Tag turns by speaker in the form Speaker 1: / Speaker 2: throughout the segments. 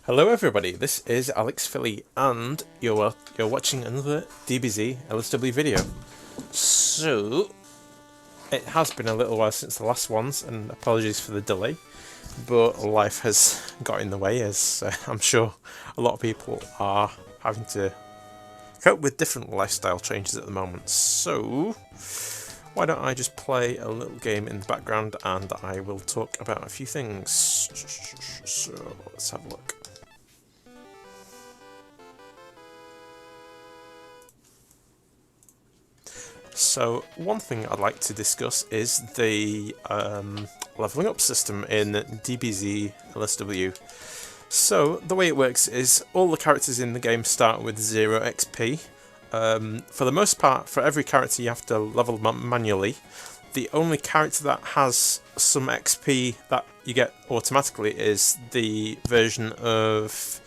Speaker 1: Hello everybody, this is Alex Philly and you're watching another DBZ LSW video. So, it has been a little while since the last ones and apologies for the delay, but life has got in the way as I'm sure a lot of people are having to cope with different lifestyle changes at the moment. So, why don't I just play a little game in the background and I will talk about a few things. So, let's have a look. So one thing I'd like to discuss is the leveling up system in DBZ LSW. So the way it works is all the characters in the game start with 0 XP. For the most part, for every character you have to level manually. The only character that has some XP that you get automatically is the version of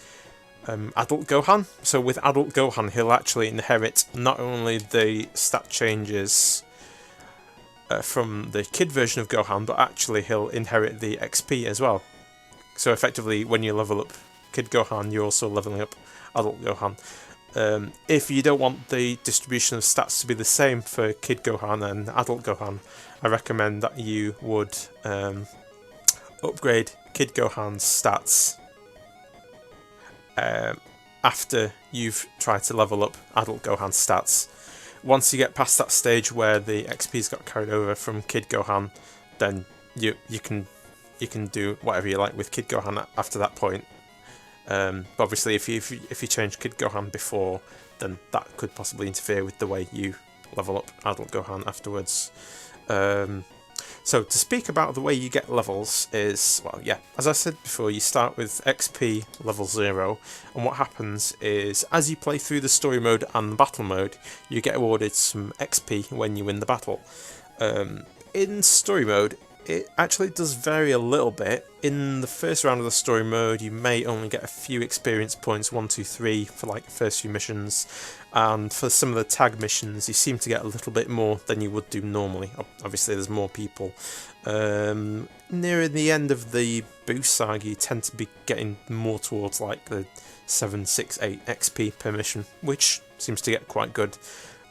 Speaker 1: Adult Gohan. So with Adult Gohan, he'll actually inherit not only the stat changes from the kid version of Gohan, but actually he'll inherit the XP as well. So effectively, when you level up Kid Gohan, you're also leveling up Adult Gohan. If you don't want the distribution of stats to be the same for Kid Gohan and Adult Gohan, I recommend that you would upgrade Kid Gohan's stats after you've tried to level up Adult Gohan's stats. Once you get past that stage where the XP's got carried over from Kid Gohan, then you can do whatever you like with Kid Gohan after that point. But obviously, if you change Kid Gohan before, then that could possibly interfere with the way you level up Adult Gohan afterwards. So to speak about the way you get levels is, well, yeah, as I said before, you start with XP level 0, and what happens is, as you play through the story mode and the battle mode, you get awarded some XP when you win the battle. In story mode, it actually does vary a little bit. In the first round of the story mode, you may only get a few experience points, 1, 2, 3, for like the first few missions, and for some of the tag missions, you seem to get a little bit more than you would do normally. Obviously, there's more people. Near the end of the boost saga, you tend to be getting more towards like the 7, 6, 8 XP per mission, which seems to get quite good.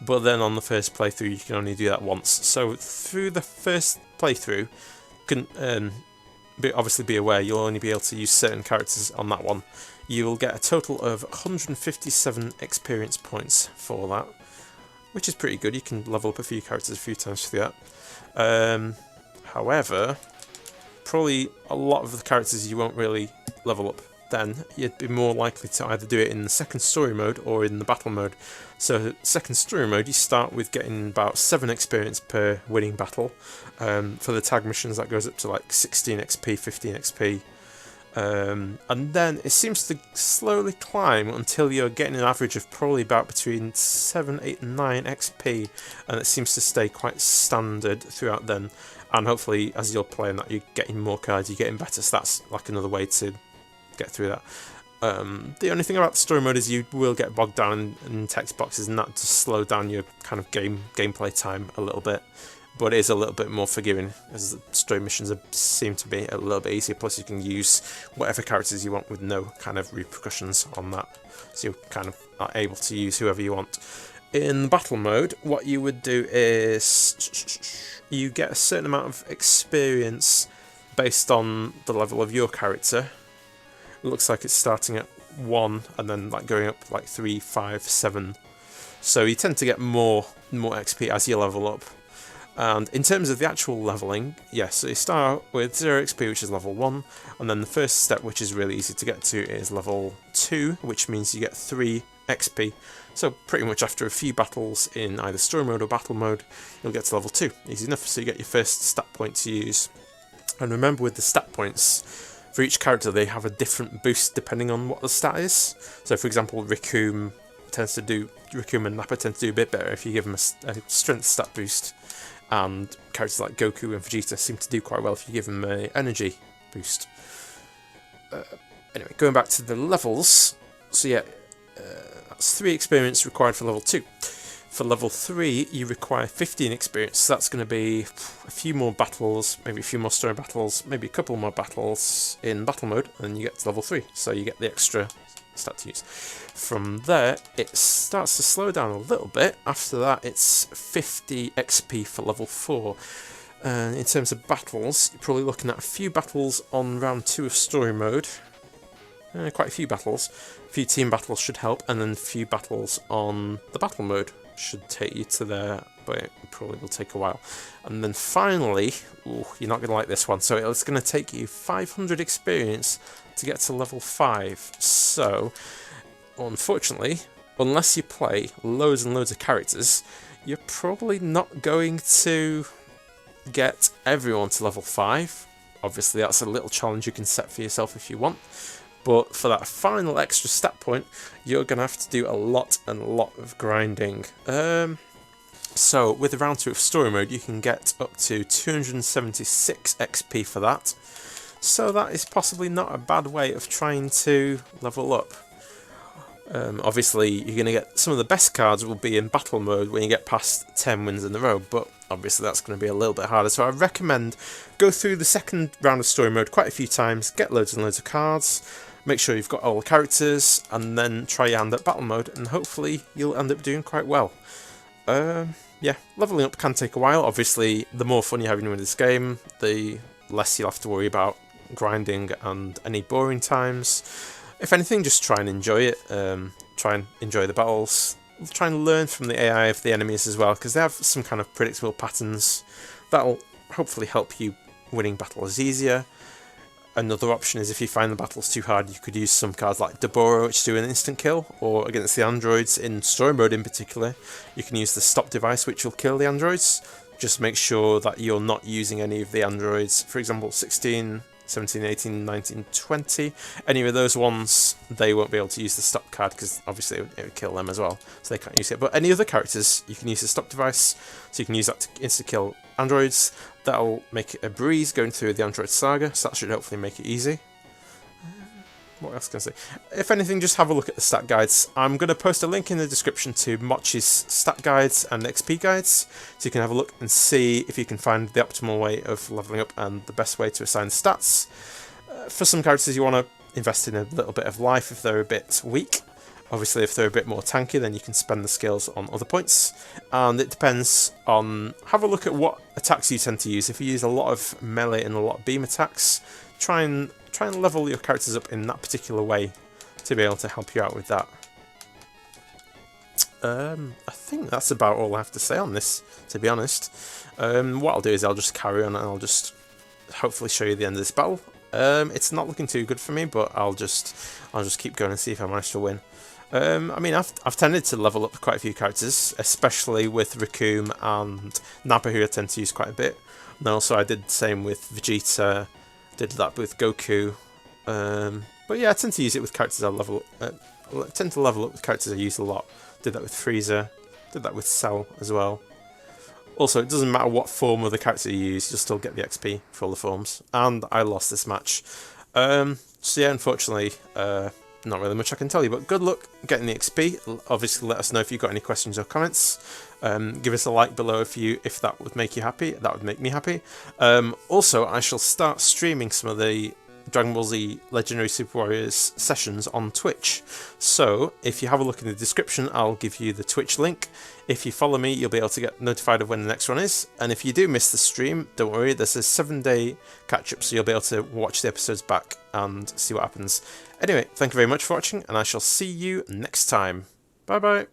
Speaker 1: But then on the first playthrough, you can only do that once. So through the first playthrough, you can obviously be aware you'll only be able to use certain characters on that one. You will get a total of 157 experience points for that, which is pretty good. You can level up a few characters a few times through that. However, probably a lot of the characters you won't really level up then. You'd be more likely to either do it in the second story mode or in the battle mode. So second story mode, you start with getting about 7 experience per winning battle. For the tag missions, that goes up to like 16 XP, 15 XP. And then it seems to slowly climb until you're getting an average of probably about between 7, 8 and 9 XP, and it seems to stay quite standard throughout then. And hopefully as you're playing that, you're getting more cards, you're getting better stats, like another way to get through that. The only thing about the story mode is you will get bogged down in text boxes, and that does slow down your kind of gameplay time a little bit. But it is a little bit more forgiving, as the story missions seem to be a little bit easier. Plus, you can use whatever characters you want with no kind of repercussions on that. So you kind of are able to use whoever you want. In battle mode, what you would do is you get a certain amount of experience based on the level of your character. It looks like it's starting at 1 and then like going up like 3, 5, 7. So you tend to get more XP as you level up. And in terms of the actual leveling, yes, so you start with 0 XP, which is level 1, and then the first step, which is really easy to get to, is level 2, which means you get 3 XP. So pretty much after a few battles in either story mode or battle mode, you'll get to level 2. Easy enough, so you get your first stat point to use. And remember, with the stat points, for each character they have a different boost depending on what the stat is. So for example, Riku and Nappa tend to do a bit better if you give them a strength stat boost. And characters like Goku and Vegeta seem to do quite well if you give them an energy boost. Anyway, going back to the levels, so yeah, that's 3 experience required for level 2. For level 3, you require 15 experience, so that's going to be a few more battles, maybe a few more story battles, maybe a couple more battles in battle mode, and then you get to level 3, so you get the extra stat to use. From there, it starts to slow down a little bit. After that, it's 50 XP for level 4. In terms of battles, you're probably looking at a few battles on round 2 of story mode. Quite a few battles. A few team battles should help, and then a few battles on the battle mode should take you to there, but it probably will take a while. And then finally, ooh, you're not going to like this one, so it's going to take you 500 experience to get to level 5. So, unfortunately, unless you play loads and loads of characters, you're probably not going to get everyone to level 5. Obviously, that's a little challenge you can set for yourself if you want. But for that final extra stat point, you're going to have to do a lot and a lot of grinding. So with the round 2 of story mode, you can get up to 276 XP for that. So that is possibly not a bad way of trying to level up. Obviously, you're going to get some of the best cards will be in battle mode when you get past 10 wins in a row, but obviously that's going to be a little bit harder. So I recommend go through the second round of story mode quite a few times, get loads and loads of cards, make sure you've got all the characters, and then try your hand at battle mode, and hopefully you'll end up doing quite well. Yeah, leveling up can take a while. Obviously, the more fun you're having with this game, the less you'll have to worry about grinding and any boring times. If anything, just try and enjoy it. Try and enjoy the battles. Try and learn from the AI of the enemies as well, because they have some kind of predictable patterns that'll hopefully help you winning battles easier. Another option is if you find the battles too hard, you could use some cards like Deborah, which do an instant kill, or against the androids in story mode in particular, you can use the stop device, which will kill the androids. Just make sure that you're not using any of the androids. For example, 16, 17, 18, 19, 20, any of those ones, they won't be able to use the stop card because obviously it would kill them as well, so they can't use it. But any other characters, you can use the stop device, so you can use that to insta-kill androids. That'll make it a breeze going through the Android Saga, so that should hopefully make it easy. What else can I say? If anything, just have a look at the stat guides. I'm going to post a link in the description to Mochi's stat guides and XP guides, so you can have a look and see if you can find the optimal way of leveling up and the best way to assign stats. For some characters, you want to invest in a little bit of life if they're a bit weak. Obviously, if they're a bit more tanky, then you can spend the skills on other points. And it depends on... Have a look at what attacks you tend to use. If you use a lot of melee and a lot of beam attacks, try and level your characters up in that particular way to be able to help you out with that. I think that's about all I have to say on this, to be honest. What I'll do is I'll just carry on and I'll just hopefully show you the end of this battle. It's not looking too good for me, but I'll just keep going and see if I manage to win. I mean, I've tended to level up quite a few characters, especially with Raccoon and Nappa, who I tend to use quite a bit. And also I did the same with Vegeta, did that with Goku. But yeah, I tend to use it with characters I tend to level up with characters I use a lot. Did that with Frieza, did that with Cell as well. Also, it doesn't matter what form of the character you use, you'll still get the XP for all the forms. And I lost this match. So yeah, unfortunately, not really much I can tell you, but good luck getting the XP. Obviously, let us know if you've got any questions or comments. Give us a like below if that would make you happy. That would make me happy. Also, I shall start streaming some of the Dragon Ball Z Legendary Super Warriors sessions on Twitch. So, if you have a look in the description, I'll give you the Twitch link. If you follow me, you'll be able to get notified of when the next one is. And if you do miss the stream, don't worry, there's a 7-day catch-up, so you'll be able to watch the episodes back and see what happens. Anyway, thank you very much for watching, and I shall see you next time. Bye-bye.